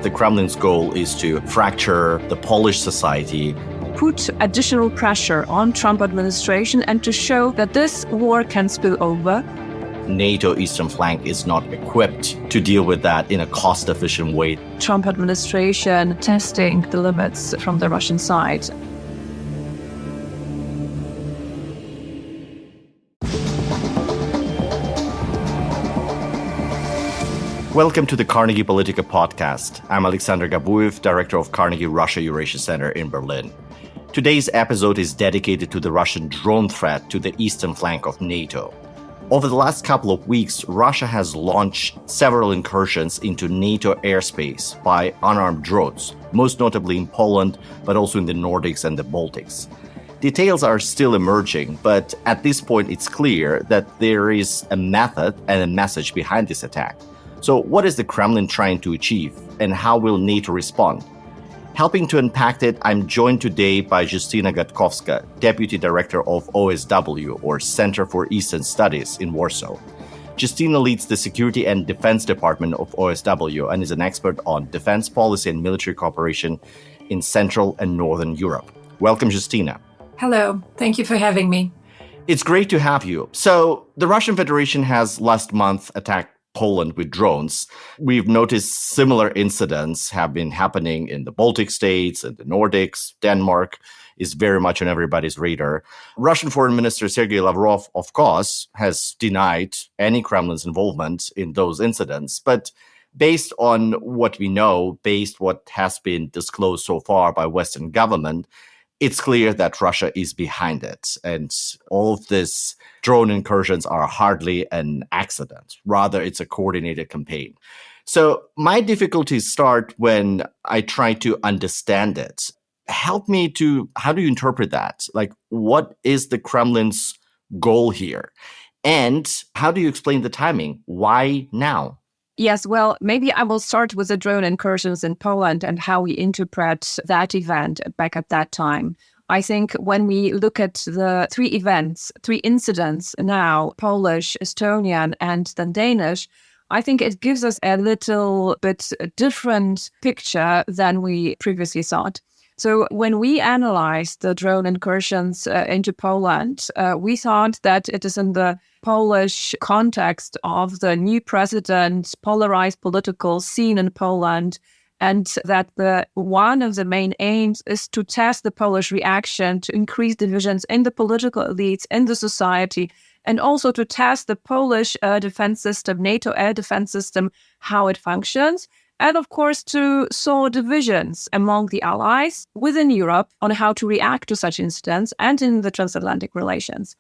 The Kremlin's goal is to fracture the Polish society, put additional pressure on Trump administration and to show that this war can spill over. NATO eastern flank is not equipped to deal with that in a cost-efficient way. Trump administration testing the limits from the Russian side. Welcome to the Carnegie Politica podcast. I'm Alex Gabuev, director of Carnegie Russia Eurasia Center in Berlin. Today's episode is dedicated to the Russian drone threat to the eastern flank of NATO. Over the last couple of weeks, Russia has launched several incursions into NATO airspace by unarmed drones, most notably in Poland, but also in the Nordics and the Baltics. Details are still emerging, but at this point it's clear that there is a method and a message behind this attack. So what is the Kremlin trying to achieve, and how will NATO respond? Helping to unpack it, I'm joined today by Justyna Gotkowska, Deputy Director of OSW, or Center for Eastern Studies in Warsaw. Justyna leads the Security and Defense Department of OSW and is an expert on defense policy and military cooperation in Central and Northern Europe. Welcome, Justyna. Hello. Thank you for having me. It's great to have you. So the Russian Federation has last month attacked Poland with drones. We've noticed similar incidents have been happening in the Baltic states and the Nordics. Denmark is very much on everybody's radar. Russian Foreign Minister Sergei Lavrov, of course, has denied any Kremlin's involvement in those incidents. But based on what we know, based what has been disclosed so far by Western government, it's clear that Russia is behind it. And all of these drone incursions are hardly an accident. Rather, it's a coordinated campaign. So my difficulties start when I try to understand it. Help me to, how do you interpret that? Like, what is the Kremlin's goal here? And how do you explain the timing? Why now? Yes, well, maybe I will start with the drone incursions in Poland and how we interpret that event back at that time. I think when we look at the three incidents now, Polish, Estonian, and then Danish, I think it gives us a little bit different picture than we previously thought. So when we analyzed the drone incursions into Poland, we thought that it is in the Polish context of the new president's polarized political scene in Poland, and that one of the main aims is to test the Polish reaction to increase divisions in the political elites, in the society, and also to test the Polish defense system, NATO air defense system, how it functions. And of course, to sow divisions among the allies within Europe on how to react to such incidents and in the transatlantic relations.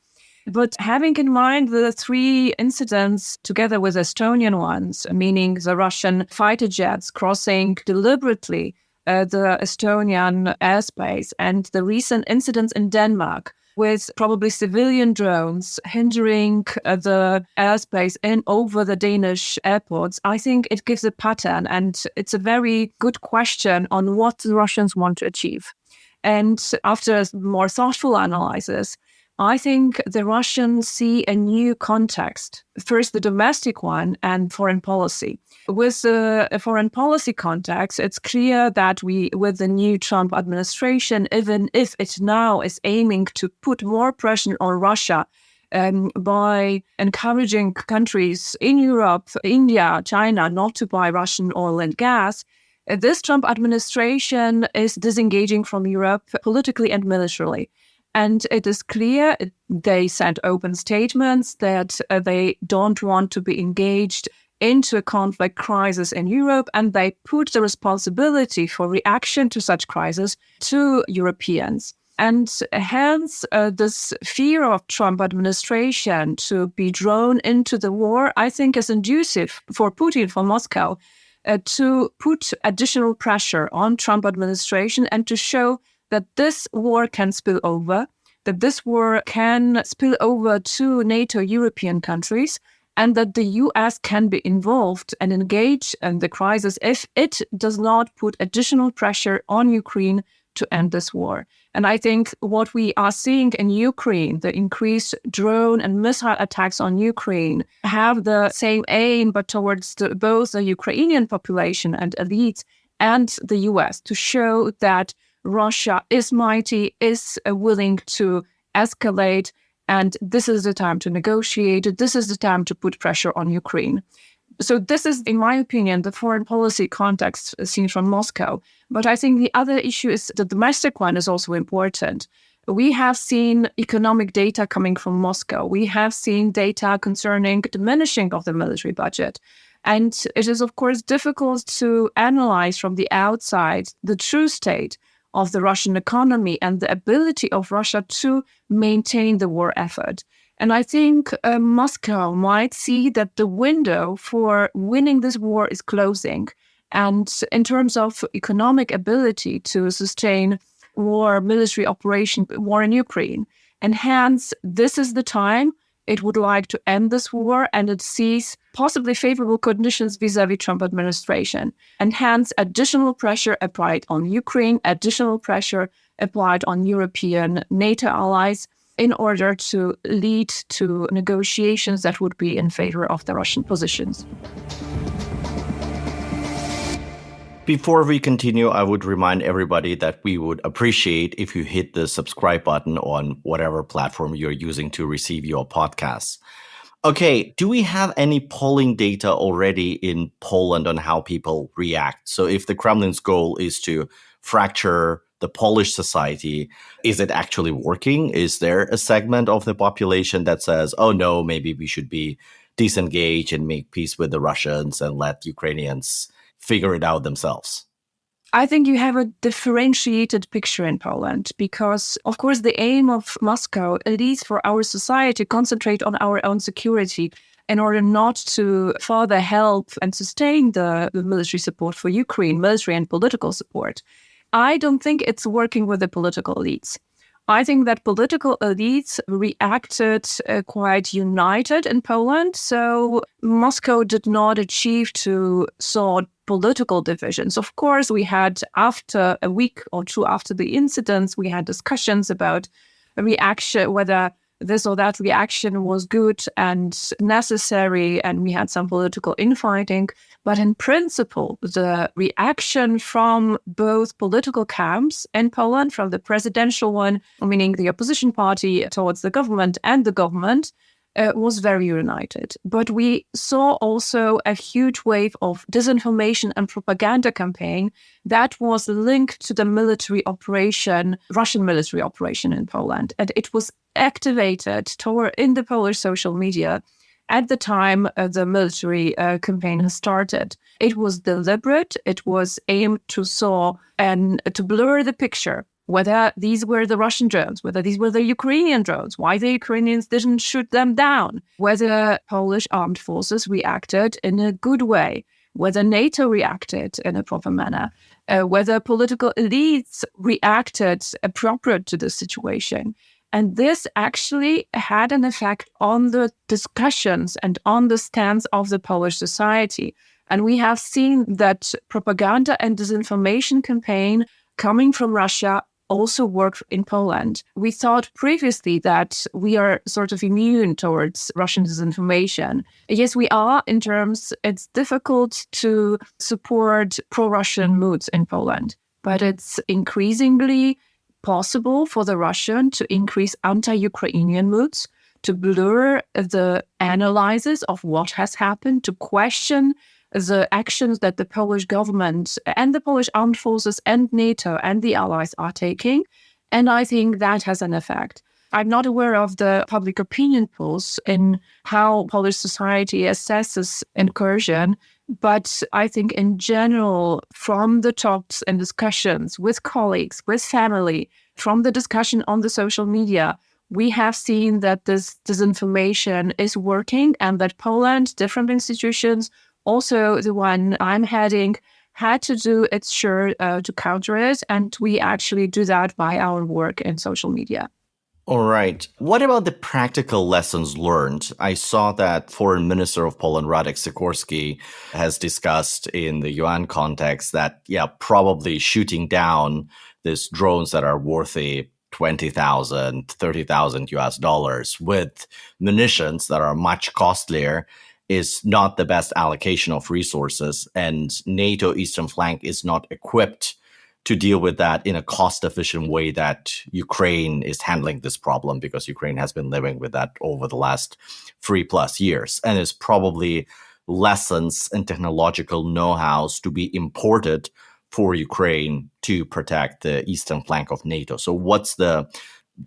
But having in mind the three incidents together with Estonian ones, meaning the Russian fighter jets crossing deliberately the Estonian airspace, and the recent incidents in Denmark with probably civilian drones hindering the airspace in over the Danish airports, I think it gives a pattern, and it's a very good question on what the Russians want to achieve. And after a more thoughtful analysis, I think the Russians see a new context. First, the domestic one and foreign policy. With the foreign policy context, it's clear that with the new Trump administration, even if it now is aiming to put more pressure on Russia by encouraging countries in Europe, India, China, not to buy Russian oil and gas, this Trump administration is disengaging from Europe politically and militarily. And it is clear, they sent open statements that they don't want to be engaged into a conflict crisis in Europe, and they put the responsibility for reaction to such crisis to Europeans. And hence, this fear of Trump administration to be drawn into the war, I think, is inducive for Putin, for Moscow, to put additional pressure on Trump administration and to show that this war can spill over, that this war can spill over to NATO European countries, and that the US can be involved and engage in the crisis if it does not put additional pressure on Ukraine to end this war. And I think what we are seeing in Ukraine, the increased drone and missile attacks on Ukraine, have the same aim, but towards both the Ukrainian population and elites and the US to show that Russia is mighty, is willing to escalate, and this is the time to negotiate. This is the time to put pressure on Ukraine. So this is, in my opinion, the foreign policy context seen from Moscow. But I think the other issue is the domestic one is also important. We have seen economic data coming from Moscow. We have seen data concerning diminishing of the military budget. And it is, of course, difficult to analyze from the outside the true state of the Russian economy and the ability of Russia to maintain the war effort. And I think Moscow might see that the window for winning this war is closing. And in terms of economic ability to sustain military operation, war in Ukraine. And hence, this is the time it would like to end this war, and it sees possibly favorable conditions vis-a-vis Trump administration. And hence, additional pressure applied on Ukraine, additional pressure applied on European NATO allies in order to lead to negotiations that would be in favor of the Russian positions. Before we continue, I would remind everybody that we would appreciate if you hit the subscribe button on whatever platform you're using to receive your podcasts. Okay, do we have any polling data already in Poland on how people react? So if the Kremlin's goal is to fracture the Polish society, is it actually working? Is there a segment of the population that says, oh no, maybe we should be disengaged and make peace with the Russians and let Ukrainians figure it out themselves? I think you have a differentiated picture in Poland because, of course, the aim of Moscow, at least for our society, concentrate on our own security in order not to further help and sustain the military support for Ukraine, military and political support. I don't think it's working with the political elites. I think that political elites reacted quite united in Poland. So Moscow did not achieve to solve political divisions. Of course, we had, after a week or two after the incidents, we had discussions about a reaction, whether this or that reaction was good and necessary, and we had some political infighting. But in principle, the reaction from both political camps in Poland, from the presidential one, meaning the opposition party, towards the government, and the government, was very united. But we saw also a huge wave of disinformation and propaganda campaign that was linked to the military operation, Russian military operation in Poland. And it was activated in the Polish social media at the time the military campaign has started. It was deliberate. It was aimed to to blur the picture, whether these were the Russian drones, whether these were the Ukrainian drones, why the Ukrainians didn't shoot them down, whether Polish armed forces reacted in a good way, whether NATO reacted in a proper manner, whether political elites reacted appropriate to the situation. And this actually had an effect on the discussions and on the stance of the Polish society. And we have seen that propaganda and disinformation campaign coming from Russia also work in Poland. We thought previously that we are sort of immune towards Russian disinformation. Yes, we are in terms, it's difficult to support pro-Russian moods in Poland, but it's increasingly possible for the Russian to increase anti-Ukrainian moods, to blur the analysis of what has happened, to question the actions that the Polish government and the Polish armed forces and NATO and the allies are taking. And I think that has an effect. I'm not aware of the public opinion polls in how Polish society assesses incursion, but I think in general, from the talks and discussions with colleagues, with family, from the discussion on the social media, we have seen that this disinformation is working and that Poland, different institutions, also the one I'm heading, had to do its share to counter it. And we actually do that by our work in social media. All right. What about the practical lessons learned? I saw that Foreign Minister of Poland, Radek Sikorski, has discussed in the UN context that, probably shooting down these drones that are worthy $20,000, $30,000 US with munitions that are much costlier is not the best allocation of resources, and NATO eastern flank is not equipped to deal with that in a cost-efficient way that Ukraine is handling this problem, because Ukraine has been living with that over the last 3+ years. And there's probably lessons and technological know-hows to be imported for Ukraine to protect the eastern flank of NATO. So what's the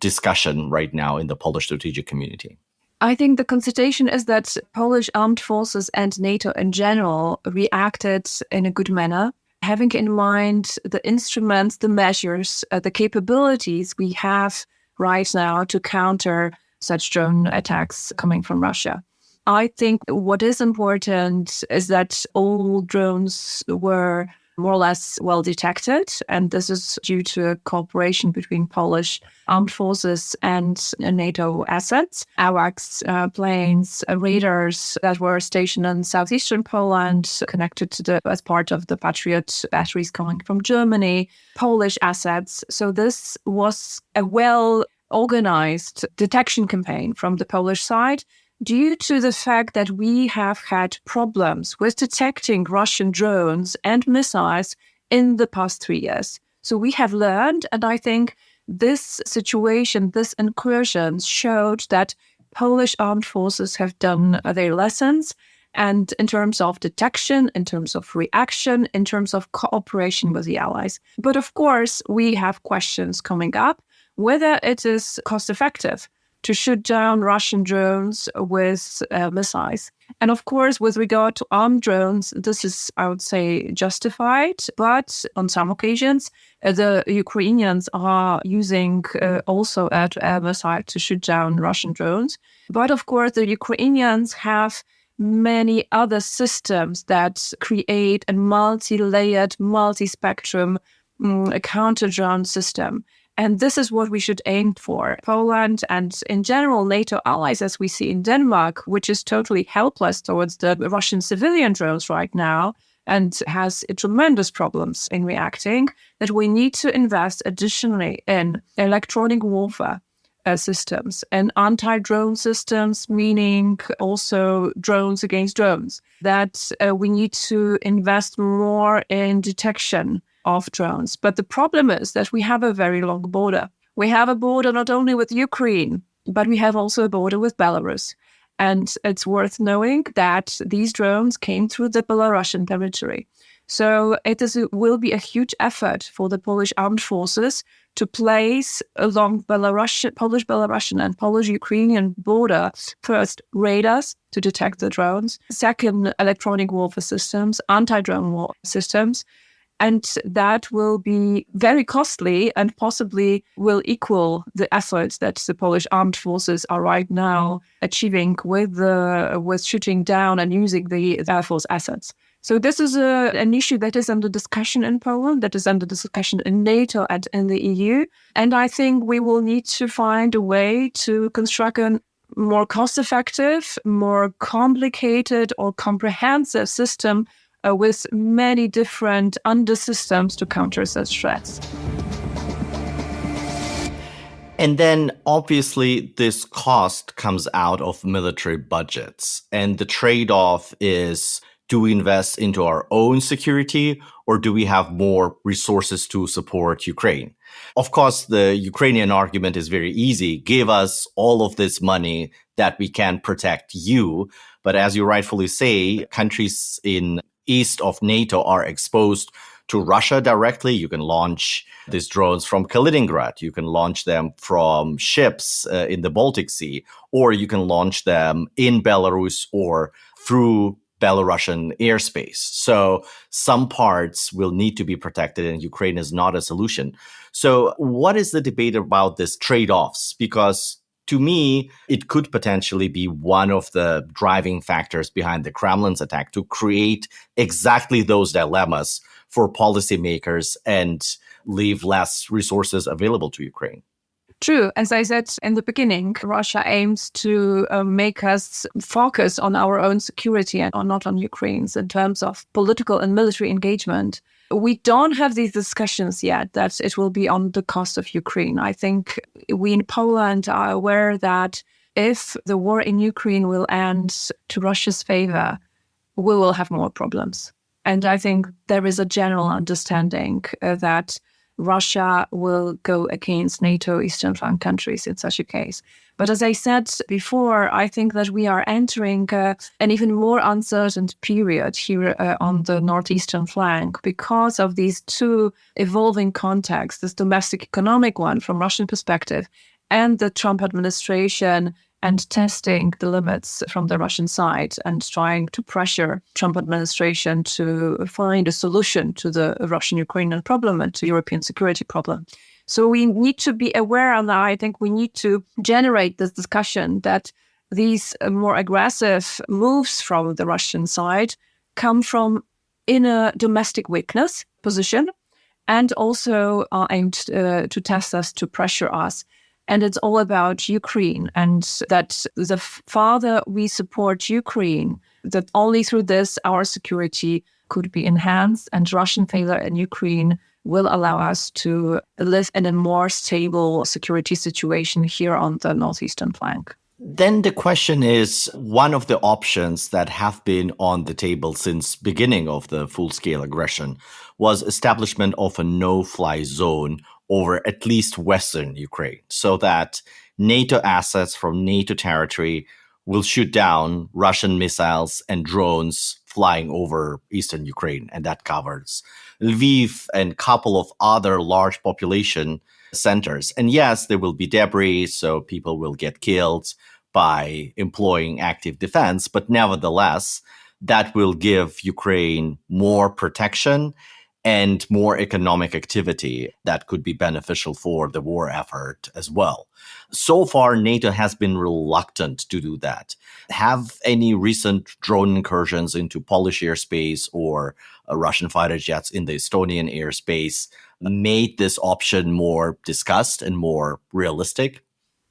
discussion right now in the Polish strategic community? I think the consideration is that Polish armed forces and NATO in general reacted in a good manner, having in mind the instruments, the measures, the capabilities we have right now to counter such drone attacks coming from Russia. I think what is important is that all drones were more or less well detected, and this is due to a cooperation between Polish armed forces and NATO assets, AWACS planes, radars that were stationed in southeastern Poland, connected to as part of the Patriot batteries coming from Germany, Polish assets. So this was a well-organized detection campaign from the Polish side, due to the fact that we have had problems with detecting Russian drones and missiles in the past 3 years. So we have learned, and I think this situation, this incursion showed that Polish armed forces have done their lessons, and in terms of detection, in terms of reaction, in terms of cooperation with the allies. But of course, we have questions coming up, whether it is cost effective to shoot down Russian drones with missiles. And of course, with regard to armed drones, this is, I would say, justified. But on some occasions, the Ukrainians are using also air-to-air missiles to shoot down Russian drones. But of course, the Ukrainians have many other systems that create a multi-layered, multi-spectrum counter-drone system. And this is what we should aim for. Poland and in general NATO allies, as we see in Denmark, which is totally helpless towards the Russian civilian drones right now and has tremendous problems in reacting, that we need to invest additionally in electronic warfare systems and anti-drone systems, meaning also drones against drones, that we need to invest more in detection of drones. But the problem is that we have a very long border. We have a border not only with Ukraine, but we have also a border with Belarus. And it's worth knowing that these drones came through the Belarusian territory. So will be a huge effort for the Polish armed forces to place along Polish-Belarusian and Polish-Ukrainian border, first radars to detect the drones, second electronic warfare systems, anti-drone war systems. And that will be very costly and possibly will equal the efforts that the Polish armed forces are right now achieving with shooting down and using the Air Force assets. So this is an issue that is under discussion in Poland, that is under discussion in NATO and in the EU. And I think we will need to find a way to construct a more cost-effective, more complicated or comprehensive system with many different under-systems to counter such threats. And then obviously this cost comes out of military budgets. And the trade-off is, do we invest into our own security or do we have more resources to support Ukraine? Of course, the Ukrainian argument is very easy. Give us all of this money that we can protect you. But as you rightfully say, countries in east of NATO are exposed to Russia directly. You can launch these drones from Kaliningrad. You can launch them from ships in the Baltic Sea, or you can launch them in Belarus or through Belarusian airspace. So some parts will need to be protected, and Ukraine is not a solution. So what is the debate about this trade-offs? Because to me, it could potentially be one of the driving factors behind the Kremlin's attack, to create exactly those dilemmas for policymakers and leave less resources available to Ukraine. True. As I said in the beginning, Russia aims to make us focus on our own security and not on Ukraine's in terms of political and military engagement. We don't have these discussions yet that it will be on the cost of Ukraine. I think we in Poland are aware that if the war in Ukraine will end to Russia's favor, we will have more problems. And I think there is a general understanding that Russia will go against NATO Eastern Flank countries in such a case. But as I said before, I think that we are entering an even more uncertain period here on the northeastern flank because of these two evolving contexts, this domestic economic one from Russian perspective and the Trump administration and testing the limits from the Russian side and trying to pressure Trump administration to find a solution to the Russian-Ukrainian problem and to European security problem. So we need to be aware, and I think we need to generate this discussion that these more aggressive moves from the Russian side come from inner domestic weakness position and also are aimed to test us, to pressure us. And it's all about Ukraine, and that the farther we support Ukraine, that only through this our security could be enhanced, and Russian failure in Ukraine will allow us to live in a more stable security situation here on the northeastern flank. Then the question is, one of the options that have been on the table since beginning of the full-scale aggression was establishment of a no-fly zone over at least Western Ukraine, so that NATO assets from NATO territory will shoot down Russian missiles and drones flying over Eastern Ukraine. And that covers Lviv and a couple of other large population centers. And yes, there will be debris, so people will get killed by employing active defense. But nevertheless, that will give Ukraine more protection and more economic activity that could be beneficial for the war effort as well. So far, NATO has been reluctant to do that. Have any recent drone incursions into Polish airspace or Russian fighter jets in the Estonian airspace made this option more discussed and more realistic?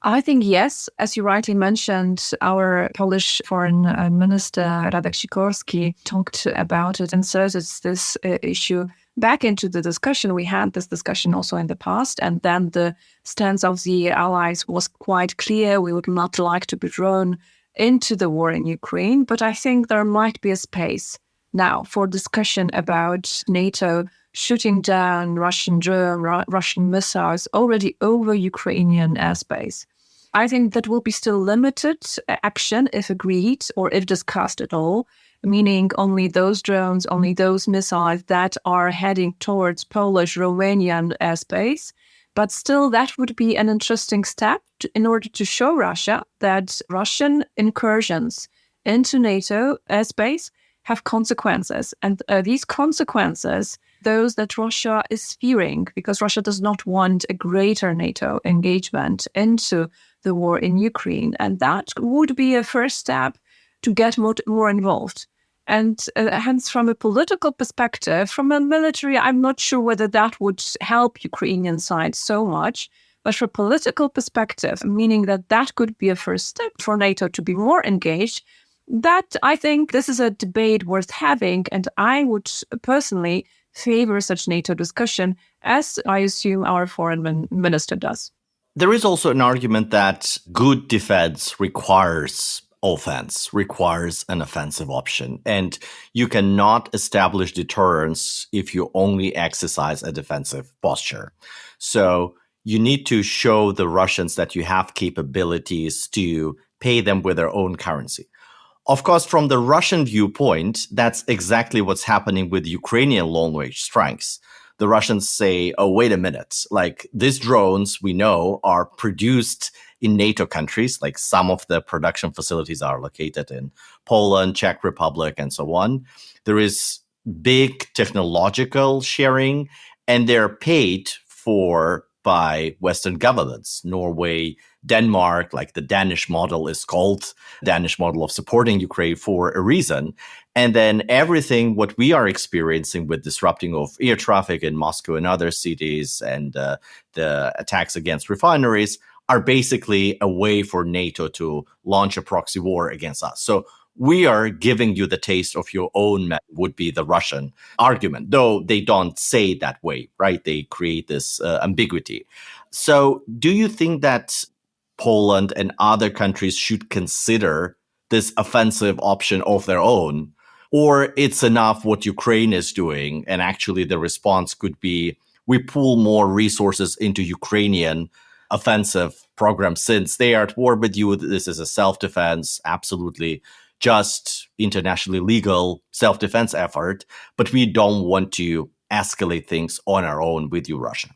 I think yes. As you rightly mentioned, our Polish foreign minister, Radek Sikorski, talked about it, inserted this issue back into the discussion. We had this discussion also in the past, and then the stance of the allies was quite clear. We would not like to be drawn into the war in Ukraine, but I think there might be a space now for discussion about NATO shooting down Russian drone, Russian missiles already over Ukrainian airspace. I think that will be still limited action if agreed or if discussed at all, meaning only those drones, only those missiles that are heading towards Polish, Romanian airspace. But still, that would be an interesting step in order to show Russia that Russian incursions into NATO airspace have consequences. And these consequences, those that Russia is fearing, because Russia does not want a greater NATO engagement into the war in Ukraine. And that would be a first step to get more involved. And hence, from a political perspective, from a military, I'm not sure whether that would help Ukrainian side so much. But from a political perspective, meaning that that could be a first step for NATO to be more engaged, that I think this is a debate worth having. And I would personally favor such NATO discussion, as I assume our foreign minister does. There is also an argument that good defense requires offense, requires an offensive option. And you cannot establish deterrence if you only exercise a defensive posture. So you need to show the Russians that you have capabilities to pay them with their own currency. Of course, from the Russian viewpoint, that's exactly what's happening with Ukrainian long-range strikes. The Russians say, oh, wait a minute, like these drones we know are produced in NATO countries, like some of the production facilities are located in Poland, Czech Republic, and so on. There is big technological sharing, and they're paid for by Western governments, Norway, Denmark, like the Danish model is called Danish model of supporting Ukraine for a reason. And then everything what we are experiencing with disrupting of air traffic in Moscow and other cities and the attacks against refineries are basically a way for NATO to launch a proxy war against us. So we are giving you the taste of your own would be the Russian argument, though they don't say it that way, right? They create this ambiguity. So do you think that Poland and other countries should consider this offensive option of their own, or it's enough what Ukraine is doing, and actually the response could be we pool more resources into Ukrainian offensive program since they are at war with you. This is a self-defense, absolutely just internationally legal self-defense effort, but we don't want to escalate things on our own with you, Russia.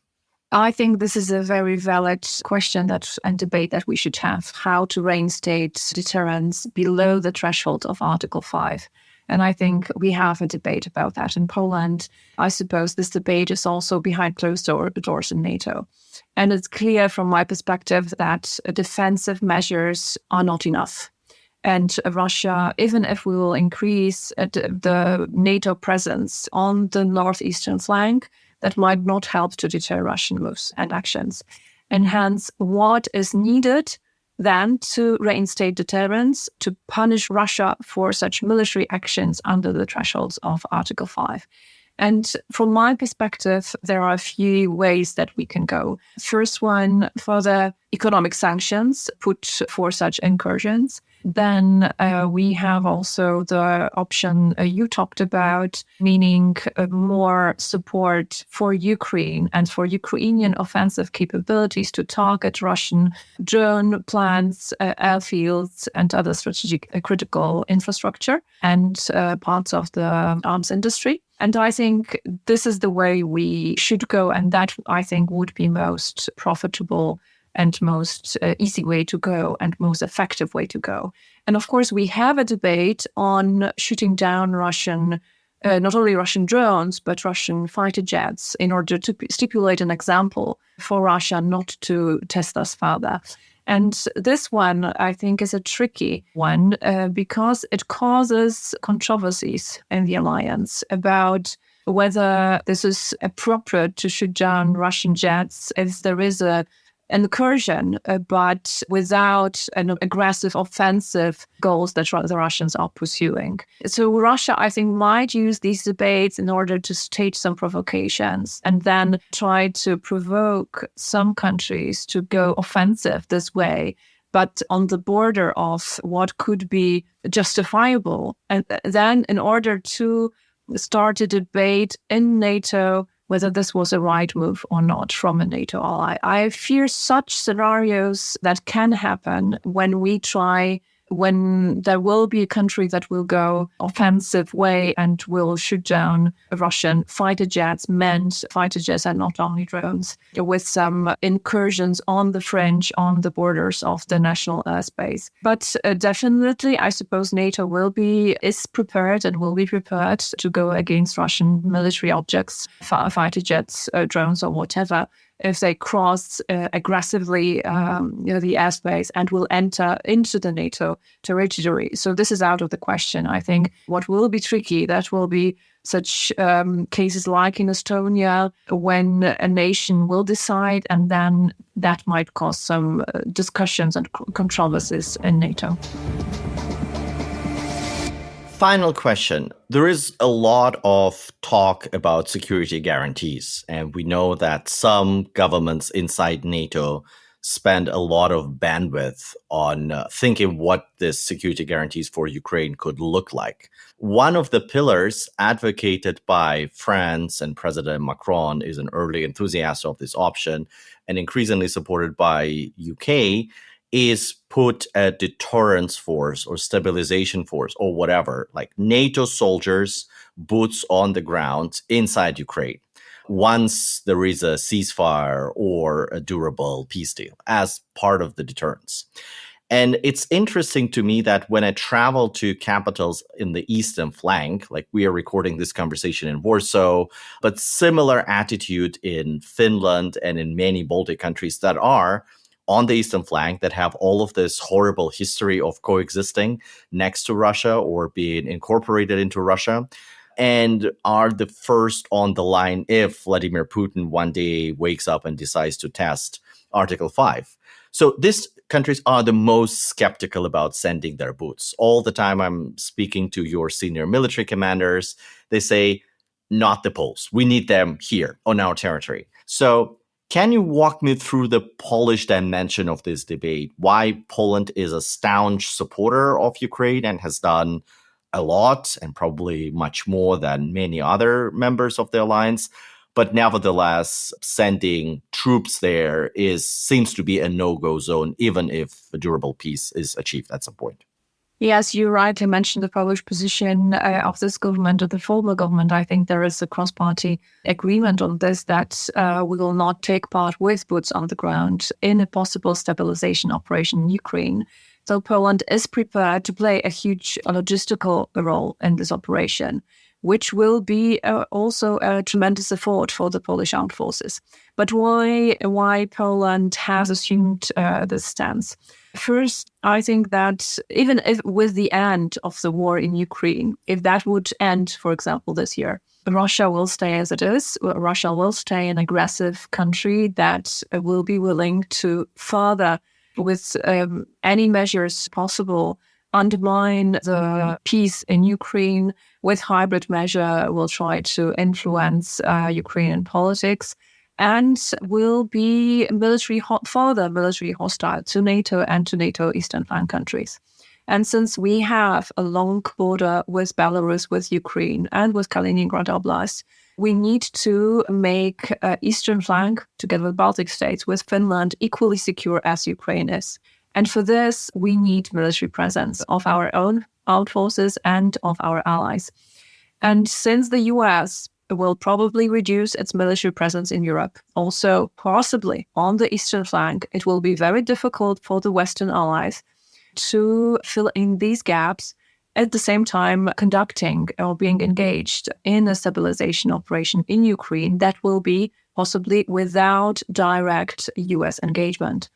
I think this is a very valid question and debate that we should have, how to reinstate deterrence below the threshold of Article 5. And I think we have a debate about that in Poland. I suppose this debate is also behind closed doors in NATO. And it's clear from my perspective that defensive measures are not enough. And Russia, even if we will increase the NATO presence on the northeastern flank, that might not help to deter Russian moves and actions. And hence, what is needed then to reinstate deterrence, to punish Russia for such military actions under the thresholds of Article 5. And from my perspective, there are a few ways that we can go. First one, further economic sanctions put for such incursions. Then we have also the option you talked about, meaning more support for Ukraine and for Ukrainian offensive capabilities to target Russian drone plants, airfields, and other strategic critical infrastructure and parts of the arms industry. And I think this is the way we should go. And that, I think, would be most profitable and most easy way to go and most effective way to go. And of course, we have a debate on shooting down Russian, not only Russian drones, but Russian fighter jets in order to stipulate an example for Russia not to test us further. And this one, I think, is a tricky one because it causes controversies in the alliance about whether this is appropriate to shoot down Russian jets if there is an incursion, but without an aggressive offensive goals that the Russians are pursuing. So Russia, I think, might use these debates in order to stage some provocations and then try to provoke some countries to go offensive this way, but on the border of what could be justifiable. And then in order to start a debate in NATO whether this was a right move or not from a NATO ally. I fear such scenarios that can happen when there will be a country that will go offensive way and will shoot down Russian fighter jets, manned fighter jets, and not only drones, with some incursions on the fringe, on the borders of the national airspace. But definitely, I suppose NATO is prepared and will be prepared to go against Russian military objects, fighter jets, drones, or whatever, if they cross aggressively the airspace and will enter into the NATO territory. So this is out of the question. I think what will be tricky, that will be such cases like in Estonia, when a nation will decide, and then that might cause some discussions and controversies in NATO. Final question. There is a lot of talk about security guarantees, and we know that some governments inside NATO spend a lot of bandwidth on thinking what this security guarantees for Ukraine could look like. One of the pillars advocated by France and President Macron is an early enthusiast of this option, and increasingly supported by UK, is put a deterrence force or stabilization force or whatever, like NATO soldiers, boots on the ground inside Ukraine, once there is a ceasefire or a durable peace deal as part of the deterrence. And it's interesting to me that when I travel to capitals in the eastern flank, like we are recording this conversation in Warsaw, but similar attitude in Finland and in many Baltic countries that are on the eastern flank, that have all of this horrible history of coexisting next to Russia or being incorporated into Russia, and are the first on the line if Vladimir Putin one day wakes up and decides to test Article 5. So these countries are the most skeptical about sending their boots. All the time I'm speaking to your senior military commanders, they say, not the Poles. We need them here on our territory. So Can you walk me through the Polish dimension of this debate? Why Poland is a staunch supporter of Ukraine and has done a lot and probably much more than many other members of the alliance, but nevertheless, sending troops there seems to be a no-go zone, even if a durable peace is achieved at some point. Yes, you rightly mentioned the Polish position of this government, of the former government. I think there is a cross-party agreement on this that we will not take part with boots on the ground in a possible stabilization operation in Ukraine. So Poland is prepared to play a huge logistical role in this operation, which will be also a tremendous effort for the Polish armed forces. But why Poland has assumed this stance? First, I think that even if with the end of the war in Ukraine, if that would end, for example, this year, Russia will stay as it is. Russia will stay an aggressive country that will be willing to further, with any measures possible, undermine the peace in Ukraine. With hybrid measure, will try to influence Ukrainian politics and will be further military hostile to NATO and to NATO Eastern Flank countries. And since we have a long border with Belarus, with Ukraine, and with Kaliningrad Oblast, we need to make Eastern Flank, together with Baltic states, with Finland, equally secure as Ukraine is. And for this, we need military presence of our own armed forces and of our allies. And since the US will probably reduce its military presence in Europe, also possibly on the Eastern Flank, it will be very difficult for the Western allies to fill in these gaps, at the same time conducting or being engaged in a stabilization operation in Ukraine that will be possibly without direct US engagement.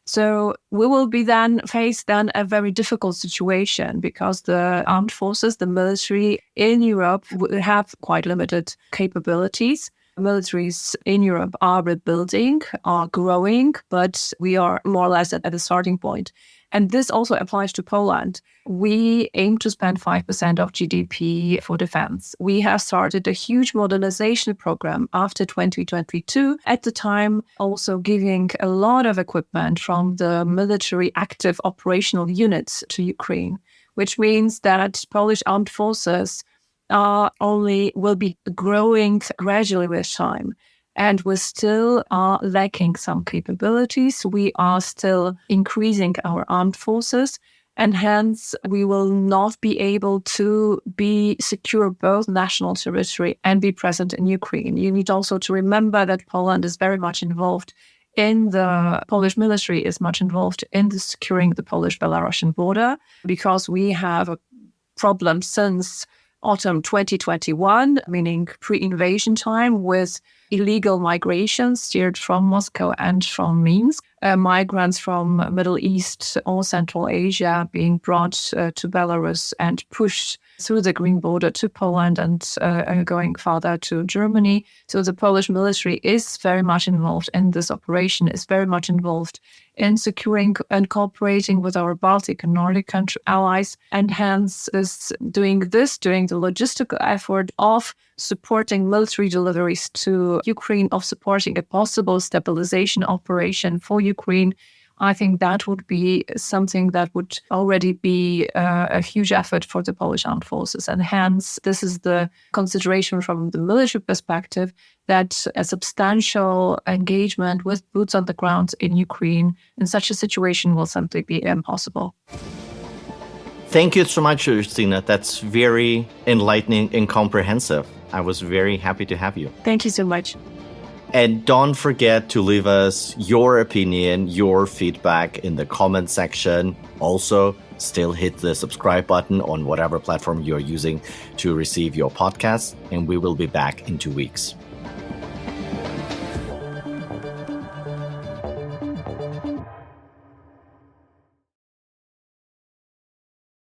So we will be faced a very difficult situation because the armed forces, the military in Europe have quite limited capabilities. Militaries in Europe are rebuilding, are growing, but we are more or less at a starting point. And this also applies to Poland. We aim to spend 5% of GDP for defense. We have started a huge modernization program after 2022, at the time also giving a lot of equipment from the military active operational units to Ukraine, which means that Polish armed forces will be growing gradually with time. And we still are lacking some capabilities. We are still increasing our armed forces, and hence we will not be able to be secure both national territory and be present in Ukraine. You need also to remember that Poland is very much involved the Polish military is much involved in the securing the Polish-Belarusian border, because we have a problem since autumn 2021, meaning pre-invasion time, with illegal migration steered from Moscow and from Minsk, migrants from Middle East or Central Asia being brought to Belarus and pushed through the Green Border to Poland and going further to Germany. So the Polish military is very much involved in this operation, is very much involved in securing and cooperating with our Baltic and Nordic country allies, and hence doing the logistical effort of supporting military deliveries to Ukraine, of supporting a possible stabilization operation for Ukraine. I think that would be something that would already be a huge effort for the Polish armed forces. And hence, this is the consideration from the military perspective, that a substantial engagement with boots on the ground in Ukraine in such a situation will simply be impossible. Thank you so much, Justyna. That's very enlightening and comprehensive. I was very happy to have you. Thank you so much. And don't forget to leave us your opinion, your feedback in the comment section. Also, still hit the subscribe button on whatever platform you're using to receive your podcast. And we will be back in 2 weeks.